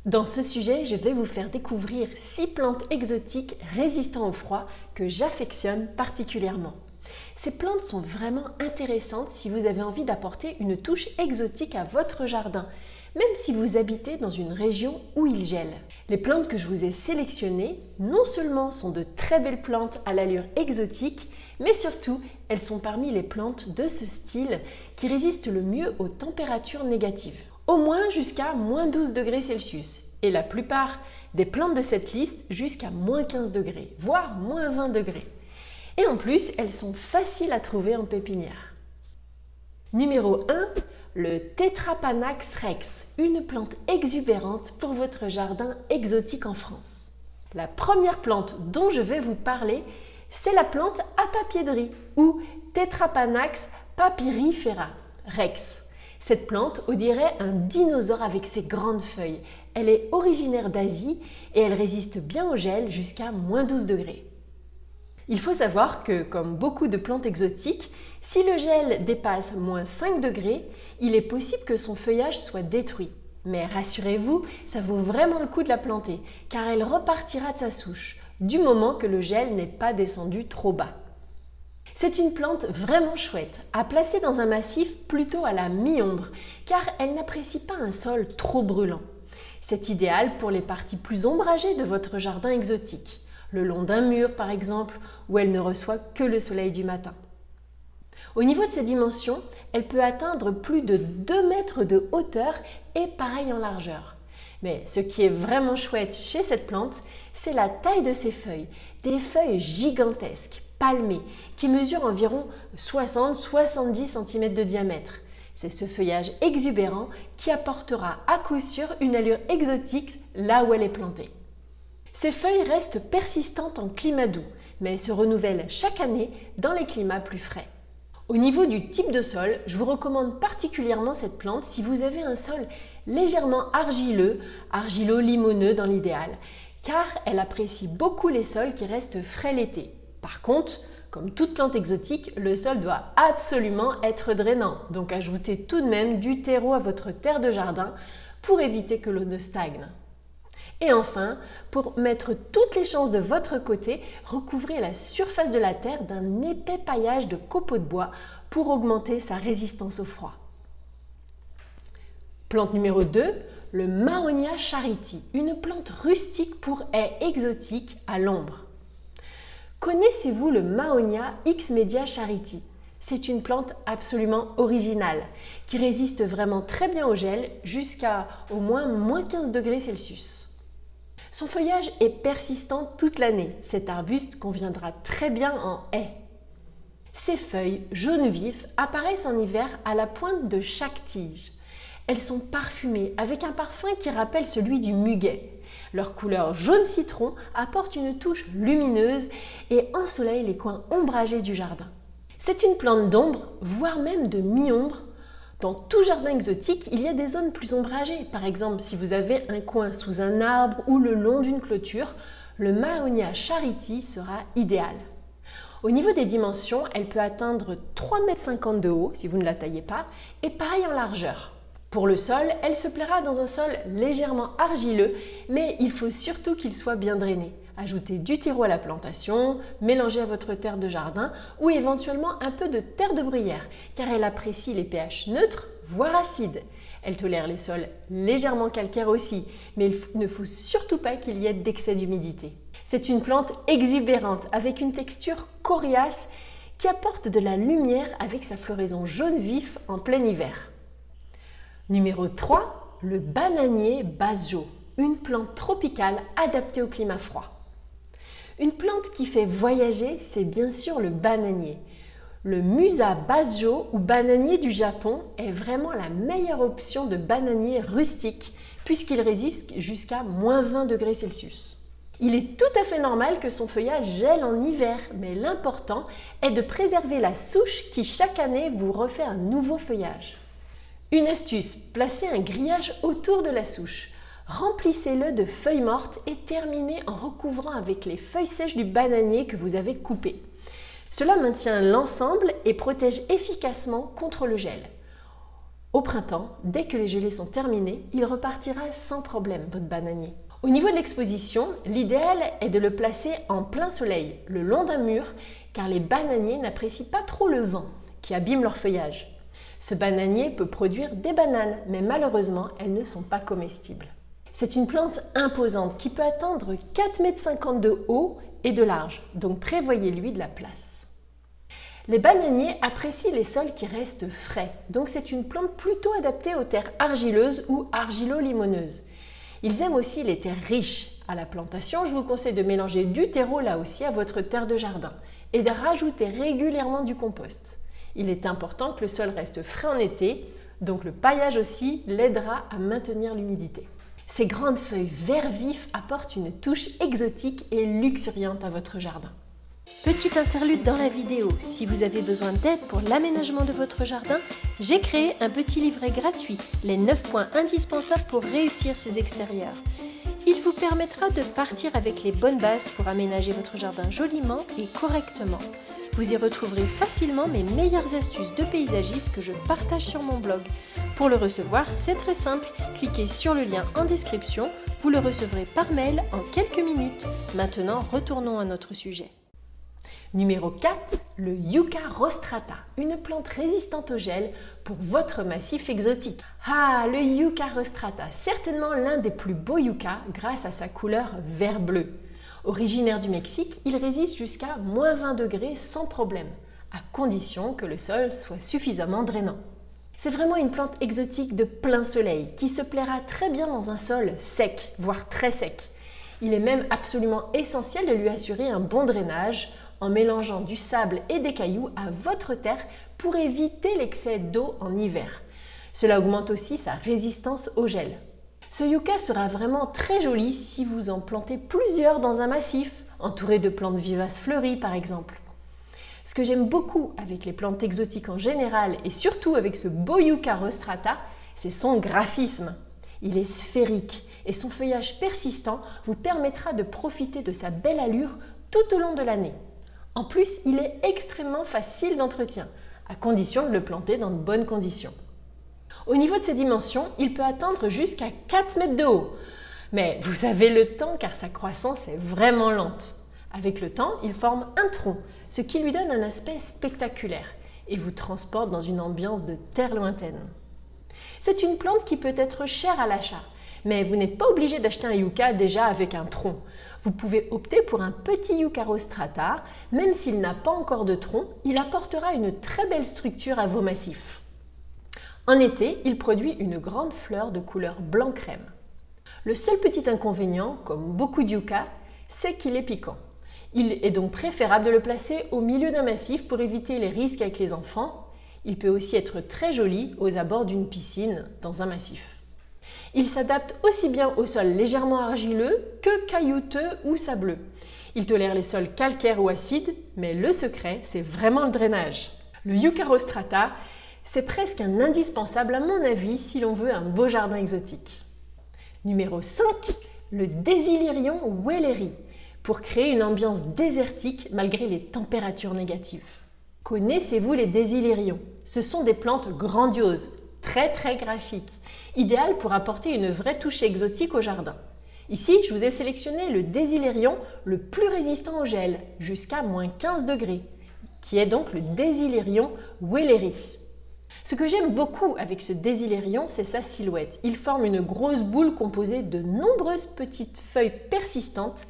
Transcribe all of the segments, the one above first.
Dans ce sujet, je vais vous faire découvrir 6 plantes exotiques résistantes au froid que j'affectionne particulièrement. Ces plantes sont vraiment intéressantes si vous avez envie d'apporter une touche exotique à votre jardin, même si vous habitez dans une région où il gèle. Les plantes que je vous ai sélectionnées, non seulement sont de très belles plantes à l'allure exotique, mais surtout, elles sont parmi les plantes de ce style qui résistent le mieux aux températures négatives. Au moins jusqu'à moins 12 degrés Celsius, et la plupart des plantes de cette liste jusqu'à moins 15 degrés, voire moins 20 degrés. Et en plus, elles sont faciles à trouver en pépinière. Numéro 1, le Tetrapanax rex, une plante exubérante pour votre jardin exotique en France. La première plante dont je vais vous parler, c'est la plante à papier de riz, ou Tetrapanax papyrifera rex. Cette plante, on dirait un dinosaure avec ses grandes feuilles. Elle est originaire d'Asie et elle résiste bien au gel jusqu'à moins 12 degrés. Il faut savoir que, comme beaucoup de plantes exotiques, si le gel dépasse moins 5 degrés, il est possible que son feuillage soit détruit. Mais rassurez-vous, ça vaut vraiment le coup de la planter, car elle repartira de sa souche, du moment que le gel n'est pas descendu trop bas. C'est une plante vraiment chouette, à placer dans un massif plutôt à la mi-ombre, car elle n'apprécie pas un sol trop brûlant. C'est idéal pour les parties plus ombragées de votre jardin exotique, le long d'un mur par exemple, où elle ne reçoit que le soleil du matin. Au niveau de ses dimensions, elle peut atteindre plus de 2 mètres de hauteur et pareil en largeur. Mais ce qui est vraiment chouette chez cette plante, c'est la taille de ses feuilles, des feuilles gigantesques, palmées, qui mesurent environ 60-70 cm de diamètre. C'est ce feuillage exubérant qui apportera à coup sûr une allure exotique là où elle est plantée. Ces feuilles restent persistantes en climat doux, mais se renouvellent chaque année dans les climats plus frais. Au niveau du type de sol, je vous recommande particulièrement cette plante si vous avez un sol légèrement argileux, argilo-limoneux dans l'idéal, car elle apprécie beaucoup les sols qui restent frais l'été. Par contre, comme toute plante exotique, le sol doit absolument être drainant, donc ajoutez tout de même du terreau à votre terre de jardin pour éviter que l'eau ne stagne. Et enfin, pour mettre toutes les chances de votre côté, recouvrez la surface de la terre d'un épais paillage de copeaux de bois pour augmenter sa résistance au froid. Plante numéro 2, le Mahonia charity, une plante rustique pour haies exotiques à l'ombre. Connaissez-vous le Mahonia X Media charity? C'est une plante absolument originale qui résiste vraiment très bien au gel jusqu'à au moins 15 degrés Celsius. Son feuillage est persistant toute l'année. Cet arbuste conviendra très bien en haie. Ses feuilles, jaune vif, apparaissent en hiver à la pointe de chaque tige. Elles sont parfumées avec un parfum qui rappelle celui du muguet. Leur couleur jaune citron apporte une touche lumineuse et ensoleille les coins ombragés du jardin. C'est une plante d'ombre, voire même de mi-ombre. Dans tout jardin exotique, il y a des zones plus ombragées. Par exemple, si vous avez un coin sous un arbre ou le long d'une clôture, le Mahonia charity sera idéal. Au niveau des dimensions, elle peut atteindre 3,50 m de haut si vous ne la taillez pas, et pareil en largeur. Pour le sol, elle se plaira dans un sol légèrement argileux, mais il faut surtout qu'il soit bien drainé. Ajoutez du terreau à la plantation, mélangez à votre terre de jardin ou éventuellement un peu de terre de bruyère, car elle apprécie les pH neutres, voire acides. Elle tolère les sols légèrement calcaires aussi, mais il ne faut surtout pas qu'il y ait d'excès d'humidité. C'est une plante exubérante avec une texture coriace qui apporte de la lumière avec sa floraison jaune vif en plein hiver. Numéro 3, le bananier basjo, une plante tropicale adaptée au climat froid. Une plante qui fait voyager, c'est bien sûr le bananier. Le Musa basjo ou bananier du Japon est vraiment la meilleure option de bananier rustique puisqu'il résiste jusqu'à moins 20 degrés Celsius. Il est tout à fait normal que son feuillage gèle en hiver, mais l'important est de préserver la souche qui chaque année vous refait un nouveau feuillage. Une astuce, placez un grillage autour de la souche. Remplissez-le de feuilles mortes et terminez en recouvrant avec les feuilles sèches du bananier que vous avez coupé. Cela maintient l'ensemble et protège efficacement contre le gel. Au printemps, dès que les gelées sont terminées, il repartira sans problème, votre bananier. Au niveau de l'exposition, l'idéal est de le placer en plein soleil, le long d'un mur, car les bananiers n'apprécient pas trop le vent, qui abîme leur feuillage. Ce bananier peut produire des bananes, mais malheureusement, elles ne sont pas comestibles. C'est une plante imposante qui peut atteindre 4,50 m de haut et de large, donc prévoyez-lui de la place. Les bananiers apprécient les sols qui restent frais, donc c'est une plante plutôt adaptée aux terres argileuses ou argilo-limoneuses. Ils aiment aussi les terres riches. À la plantation, je vous conseille de mélanger du terreau là aussi à votre terre de jardin et de rajouter régulièrement du compost. Il est important que le sol reste frais en été, donc le paillage aussi l'aidera à maintenir l'humidité. Ces grandes feuilles vert vif apportent une touche exotique et luxuriante à votre jardin. Petite interlude dans la vidéo, si vous avez besoin d'aide pour l'aménagement de votre jardin, j'ai créé un petit livret gratuit, les 9 points indispensables pour réussir ces extérieurs. Il vous permettra de partir avec les bonnes bases pour aménager votre jardin joliment et correctement. Vous y retrouverez facilement mes meilleures astuces de paysagiste que je partage sur mon blog. Pour le recevoir, c'est très simple, cliquez sur le lien en description, vous le recevrez par mail en quelques minutes. Maintenant, retournons à notre sujet. Numéro 4, le Yucca rostrata, une plante résistante au gel pour votre massif exotique. Ah, le Yucca rostrata, certainement l'un des plus beaux yuccas grâce à sa couleur vert-bleu. Originaire du Mexique, il résiste jusqu'à -20 degrés sans problème, à condition que le sol soit suffisamment drainant. C'est vraiment une plante exotique de plein soleil qui se plaira très bien dans un sol sec, voire très sec. Il est même absolument essentiel de lui assurer un bon drainage en mélangeant du sable et des cailloux à votre terre pour éviter l'excès d'eau en hiver. Cela augmente aussi sa résistance au gel. Ce yucca sera vraiment très joli si vous en plantez plusieurs dans un massif, entouré de plantes vivaces fleuries par exemple. Ce que j'aime beaucoup avec les plantes exotiques en général et surtout avec ce beau Yucca rostrata, c'est son graphisme. Il est sphérique et son feuillage persistant vous permettra de profiter de sa belle allure tout au long de l'année. En plus, il est extrêmement facile d'entretien, à condition de le planter dans de bonnes conditions. Au niveau de ses dimensions, il peut atteindre jusqu'à 4 mètres de haut. Mais vous avez le temps car sa croissance est vraiment lente. Avec le temps, il forme un tronc, ce qui lui donne un aspect spectaculaire et vous transporte dans une ambiance de terre lointaine. C'est une plante qui peut être chère à l'achat, mais vous n'êtes pas obligé d'acheter un yucca déjà avec un tronc. Vous pouvez opter pour un petit Yucca rostrata, même s'il n'a pas encore de tronc, il apportera une très belle structure à vos massifs. En été, il produit une grande fleur de couleur blanc-crème. Le seul petit inconvénient, comme beaucoup de yucca, c'est qu'il est piquant. Il est donc préférable de le placer au milieu d'un massif pour éviter les risques avec les enfants. Il peut aussi être très joli aux abords d'une piscine dans un massif. Il s'adapte aussi bien aux sols légèrement argileux que caillouteux ou sableux. Il tolère les sols calcaires ou acides, mais le secret, c'est vraiment le drainage. Le Yucca rostrata, c'est presque un indispensable à mon avis si l'on veut un beau jardin exotique. Numéro 5, le Désylirion welleri, pour créer une ambiance désertique malgré les températures négatives. Connaissez-vous les Désylirions? Ce sont des plantes grandioses, très graphiques, idéales pour apporter une vraie touche exotique au jardin. Ici, je vous ai sélectionné le Désylirion le plus résistant au gel, jusqu'à -15 degrés, qui est donc le Désylirion welleri. Ce que j'aime beaucoup avec ce Désylirion, c'est sa silhouette. Il forme une grosse boule composée de nombreuses petites feuilles persistantes,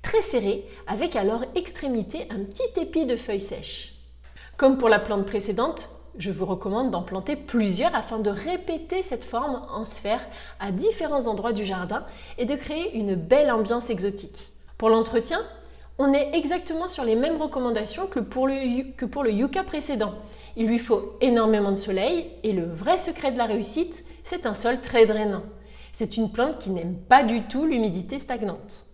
très serrées, avec à leur extrémité un petit épi de feuilles sèches. Comme pour la plante précédente, je vous recommande d'en planter plusieurs afin de répéter cette forme en sphère à différents endroits du jardin et de créer une belle ambiance exotique. Pour l'entretien, on est exactement sur les mêmes recommandations que pour le yucca précédent. Il lui faut énormément de soleil et le vrai secret de la réussite, c'est un sol très drainant. C'est une plante qui n'aime pas du tout l'humidité stagnante.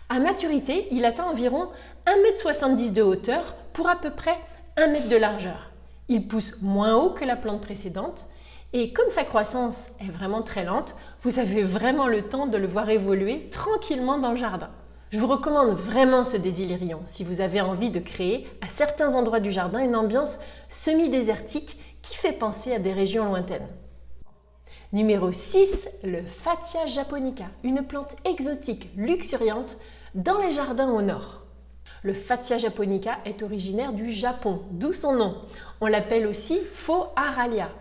À maturité, il atteint environ 1,70 m de hauteur pour à peu près 1 m de largeur. Il pousse moins haut que la plante précédente et comme sa croissance est vraiment très lente, vous avez vraiment le temps de le voir évoluer tranquillement dans le jardin. Je vous recommande vraiment ce Désylirion si vous avez envie de créer à certains endroits du jardin une ambiance semi-désertique qui fait penser à des régions lointaines. Numéro 6, le Fatsia japonica, une plante exotique luxuriante dans les jardins au nord. Le Fatsia japonica est originaire du Japon, d'où son nom. On l'appelle aussi Faux Aralia.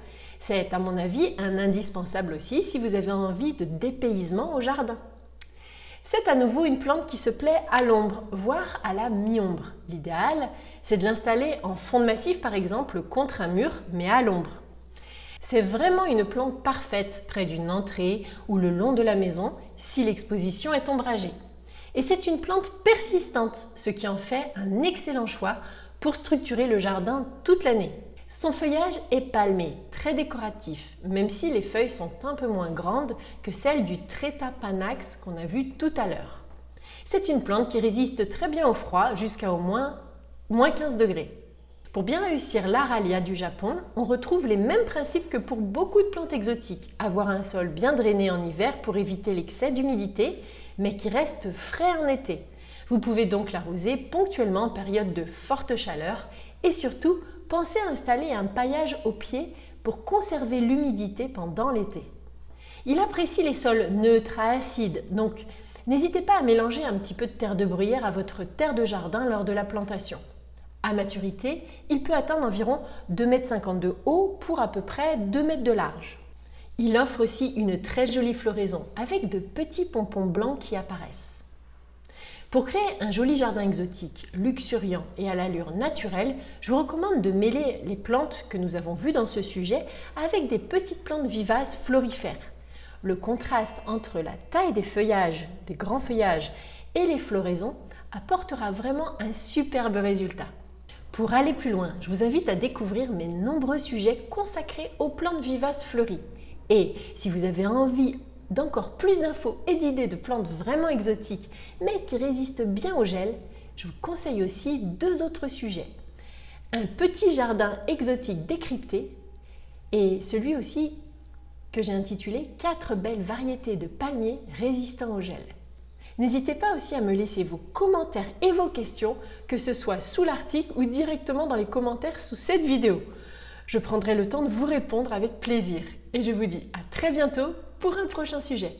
C'est à mon avis un indispensable aussi si vous avez envie de dépaysement au jardin. C'est à nouveau une plante qui se plaît à l'ombre, voire à la mi-ombre. L'idéal, c'est de l'installer en fond de massif par exemple contre un mur, mais à l'ombre. C'est vraiment une plante parfaite près d'une entrée ou le long de la maison si l'exposition est ombragée. Et c'est une plante persistante, ce qui en fait un excellent choix pour structurer le jardin toute l'année. Son feuillage est palmé, très décoratif, même si les feuilles sont un peu moins grandes que celles du Treta panax qu'on a vu tout à l'heure. C'est une plante qui résiste très bien au froid jusqu'à au moins 15 degrés. Pour bien réussir l'Aralia du Japon, on retrouve les mêmes principes que pour beaucoup de plantes exotiques. Avoir un sol bien drainé en hiver pour éviter l'excès d'humidité, mais qui reste frais en été. Vous pouvez donc l'arroser ponctuellement en période de forte chaleur et surtout, pensez à installer un paillage au pied pour conserver l'humidité pendant l'été. Il apprécie les sols neutres à acides, donc n'hésitez pas à mélanger un petit peu de terre de bruyère à votre terre de jardin lors de la plantation. À maturité, il peut atteindre environ 2,50 m de haut pour à peu près 2 m de large. Il offre aussi une très jolie floraison avec de petits pompons blancs qui apparaissent. Pour créer un joli jardin exotique, luxuriant et à l'allure naturelle, je vous recommande de mêler les plantes que nous avons vues dans ce sujet avec des petites plantes vivaces florifères. Le contraste entre la taille des feuillages, des grands feuillages et les floraisons apportera vraiment un superbe résultat. Pour aller plus loin, je vous invite à découvrir mes nombreux sujets consacrés aux plantes vivaces fleuries. Et si vous avez envie d'encore plus d'infos et d'idées de plantes vraiment exotiques, mais qui résistent bien au gel, je vous conseille aussi 2 autres sujets. Un petit jardin exotique décrypté et celui aussi que j'ai intitulé 4 belles variétés de palmiers résistants au gel. N'hésitez pas aussi à me laisser vos commentaires et vos questions, que ce soit sous l'article ou directement dans les commentaires sous cette vidéo. Je prendrai le temps de vous répondre avec plaisir et je vous dis à très bientôt pour un prochain sujet.